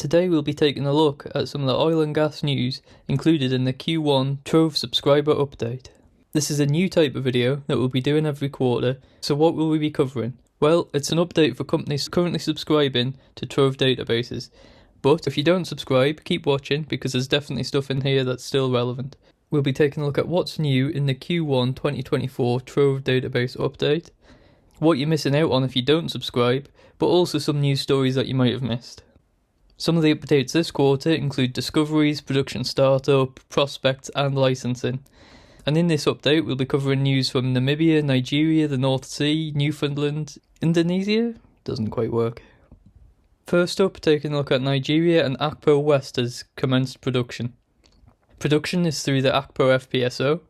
Today we'll be taking a look at some of the oil and gas news included in the Q1 TROVE subscriber update. This is a new type of video that we'll be doing every quarter, so what will we be covering? Well, it's an update for companies currently subscribing to TROVE databases, but if you don't subscribe, keep watching because there's definitely stuff in here that's still relevant. We'll be taking a look at what's new in the Q1 2024 TROVE database update, what you're missing out on if you don't subscribe, but also some news stories that you might have missed. Some of the updates this quarter include discoveries, production startup, prospects and licensing. And in this update we'll be covering news from Namibia, Nigeria, the North Sea, Newfoundland, Indonesia? Doesn't quite work. First up, taking a look at Nigeria, and Akpo West has commenced production. Production is through the Akpo FPSO,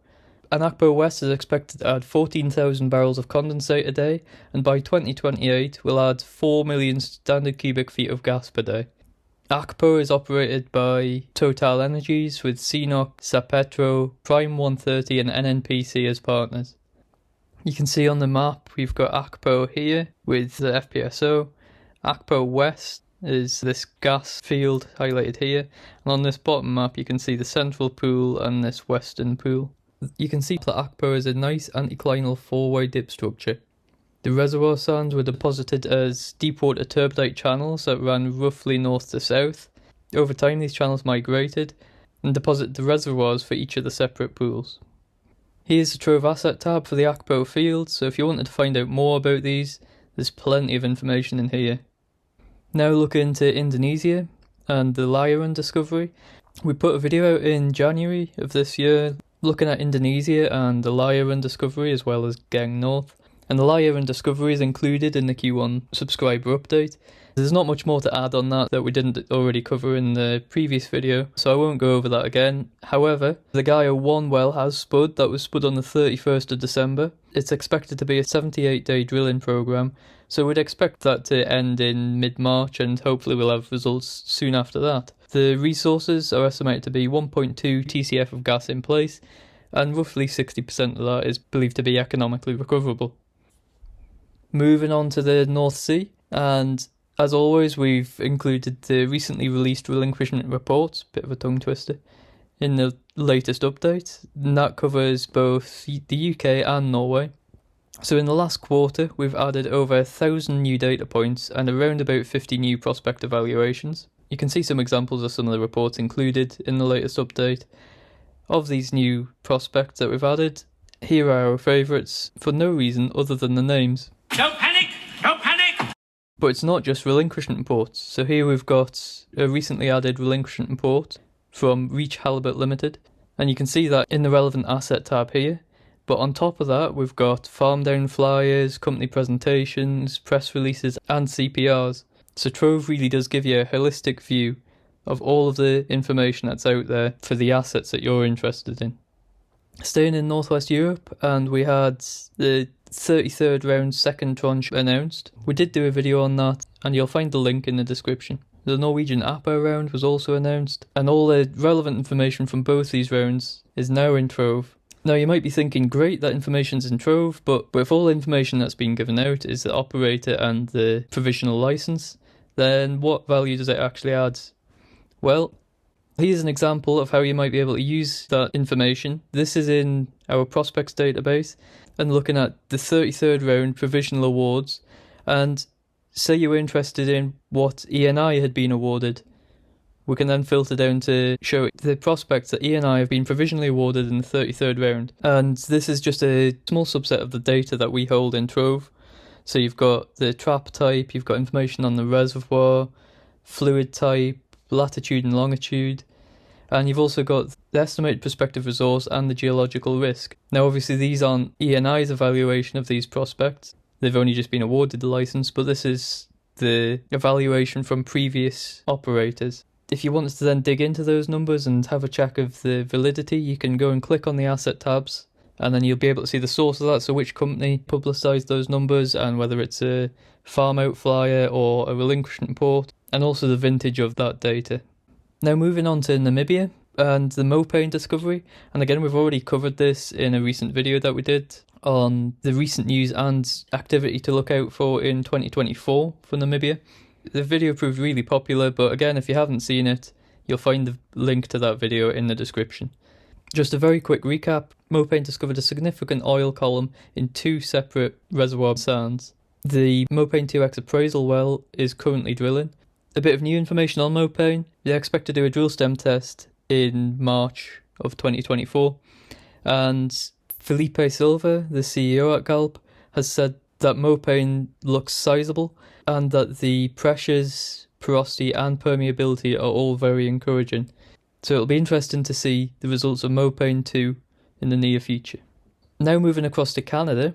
and Akpo West is expected to add 14,000 barrels of condensate a day, and by 2028 will add 4 million standard cubic feet of gas per day. Akpo is operated by Total Energies with CNOOC, Sapetro, Prime 130 and NNPC as partners. You can see on the map we've got Akpo here with the FPSO. Akpo West is this gas field highlighted here, and on this bottom map you can see the central pool and this western pool. You can see that Akpo is a nice anticlinal four-way dip structure. The reservoir sands were deposited as deepwater turbidite channels that ran roughly north to south. Over time these channels migrated and deposited the reservoirs for each of the separate pools. Here's the TROVE asset tab for the Akpo field, so if you wanted to find out more about these, there's plenty of information in here. Now looking into Indonesia and the Layaran discovery. We put a video out in January of this year looking at Indonesia and the Layaran discovery as well as Gang North. And the Layaran discovery is included in the Q1 subscriber update. There's not much more to add on that we didn't already cover in the previous video, so I won't go over that again. However, the Gayo 1 well has spud. That was spud on the 31st of December. It's expected to be a 78-day drilling program, so we'd expect that to end in mid-March and hopefully we'll have results soon after that. The resources are estimated to be 1.2 TCF of gas in place, and roughly 60% of that is believed to be economically recoverable. Moving on to the North Sea, and as always we've included the recently released relinquishment reports, bit of a tongue twister, in the latest update, and that covers both the UK and Norway. So in the last quarter we've added over 1,000 new data points and around about 50 new prospect evaluations. You can see some examples of some of the reports included in the latest update. Of these new prospects that we've added, here are our favourites for no reason other than the names. Don't panic! Don't panic! But it's not just relinquishment reports. So here we've got a recently added relinquishment report from Reach Halibut Limited, and you can see that in the relevant asset tab here. But on top of that we've got farm down flyers, company presentations, press releases and CPRs. So TROVE really does give you a holistic view of all of the information that's out there for the assets that you're interested in. Staying in Northwest Europe, and we had the 33rd round second tranche announced. We did do a video on that and you'll find the link in the description. The Norwegian Akpo round was also announced, and all the relevant information from both these rounds is now in TROVE. Now you might be thinking, great, that information's in TROVE, but if all the information that's been given out is the operator and the provisional license, then what value does it actually add? Well, here's an example of how you might be able to use that information. This is in our prospects database, and looking at the 33rd round provisional awards, and say you were interested in what ENI had been awarded. We can then filter down to show the prospects that ENI have been provisionally awarded in the 33rd round. And this is just a small subset of the data that we hold in TROVE. So you've got the trap type, you've got information on the reservoir, fluid type, latitude and longitude, and you've also got the estimated prospective resource and the geological risk. Now obviously these aren't ENI's evaluation of these prospects, they've only just been awarded the license, but this is the evaluation from previous operators. If you wanted to then dig into those numbers and have a check of the validity, you can go and click on the asset tabs, and then you'll be able to see the source of that, so which company publicised those numbers and whether it's a farm out flyer or a relinquishment report, and also the vintage of that data. Now moving on to Namibia and the Mopane Discovery, and again we've already covered this in a recent video that we did on the recent news and activity to look out for in 2024 for Namibia. The video proved really popular, but again, if you haven't seen it, you'll find the link to that video in the description. Just a very quick recap, Mopane discovered a significant oil column in 2 separate reservoir sands. The Mopane 2X appraisal well is currently drilling. A bit of new information on Mopane, they expect to do a drill stem test in March of 2024, and Felipe Silva, the CEO at Galp, has said that Mopane looks sizable and that the pressures, porosity and permeability are all very encouraging. So it'll be interesting to see the results of Mopane 2 in the near future. Now moving across to Canada,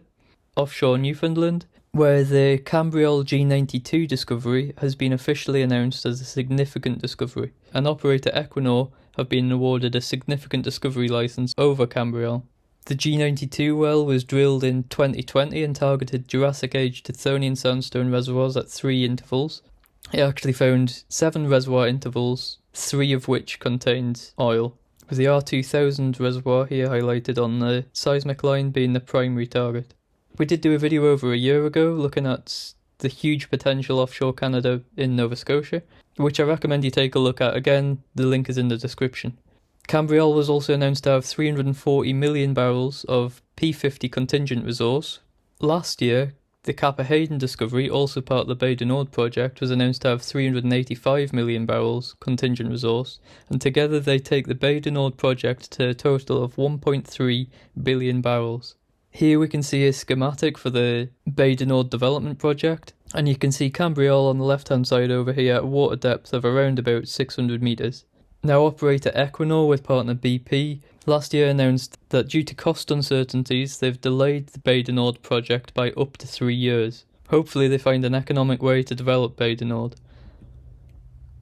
offshore Newfoundland, where the Cambriol G92 discovery has been officially announced as a significant discovery, and operator Equinor have been awarded a significant discovery licence over Cambriol. The G92 well was drilled in 2020 and targeted Jurassic Age Tithonian sandstone reservoirs at 3 intervals. It actually found 7 reservoir intervals, 3 of which contained oil, with the R2000 reservoir here highlighted on the seismic line being the primary target. We did do a video over a year ago looking at the huge potential offshore Canada in Nova Scotia, which I recommend you take a look at. Again, the link is in the description. Cambriol was also announced to have 340 million barrels of P50 contingent resource. Last year, the Kappa Hayden discovery, also part of the Bay du Nord project, was announced to have 385 million barrels contingent resource, and together they take the Bay du Nord project to a total of 1.3 billion barrels. Here we can see a schematic for the Bay du Nord development project, and you can see Cambriol on the left hand side over here at a water depth of around about 600 metres. Now operator Equinor with partner BP last year announced that due to cost uncertainties they've delayed the Bay du Nord project by up to 3 years. Hopefully they find an economic way to develop Bay du Nord.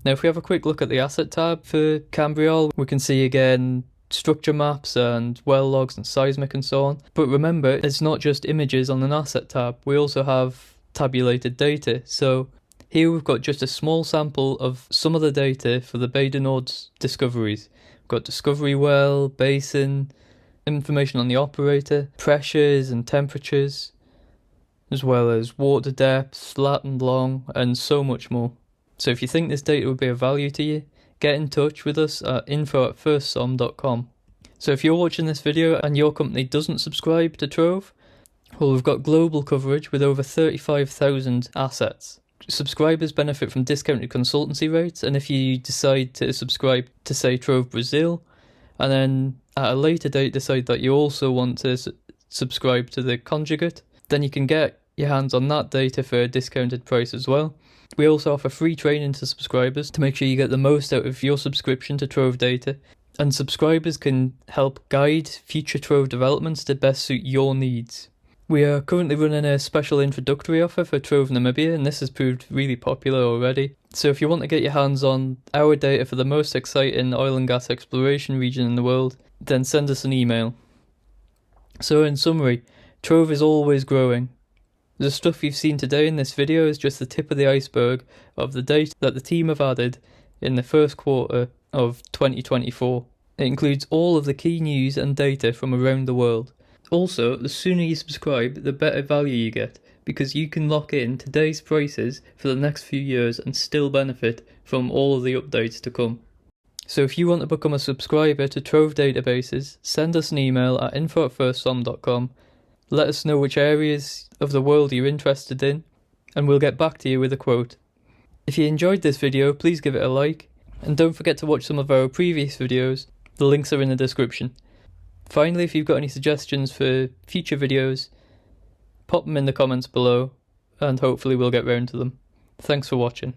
Now if we have a quick look at the asset tab for Cambriol, we can see again structure maps and well logs and seismic and so on. But remember, it's not just images on an asset tab, we also have tabulated data. So here we've got just a small sample of some of the data for the Bay du Nord's discoveries. We've got discovery well, basin, information on the operator, pressures and temperatures, as well as water depths, lat and long, and so much more. So if you think this data would be of value to you, get in touch with us at info@firstsom.com. So if you're watching this video and your company doesn't subscribe to TROVE, well, we've got global coverage with over 35,000 assets. Subscribers benefit from discounted consultancy rates, and if you decide to subscribe to, say, TROVE Brazil, and then at a later date decide that you also want to subscribe to the conjugate, then you can get your hands on that data for a discounted price as well. We also offer free training to subscribers to make sure you get the most out of your subscription to TROVE data, and subscribers can help guide future TROVE developments to best suit your needs. We are currently running a special introductory offer for TROVE Namibia, and this has proved really popular already. So if you want to get your hands on our data for the most exciting oil and gas exploration region in the world, then send us an email. So in summary, TROVE is always growing. The stuff you've seen today in this video is just the tip of the iceberg of the data that the team have added in the first quarter of 2024. It includes all of the key news and data from around the world. Also, the sooner you subscribe, the better value you get, because you can lock in today's prices for the next few years and still benefit from all of the updates to come. So if you want to become a subscriber to TROVE databases, send us an email at info@firstsom.com. Let us know which areas of the world you're interested in, and we'll get back to you with a quote. If you enjoyed this video, please give it a like, and don't forget to watch some of our previous videos. The links are in the description. Finally, if you've got any suggestions for future videos, pop them in the comments below, and hopefully we'll get round to them. Thanks for watching.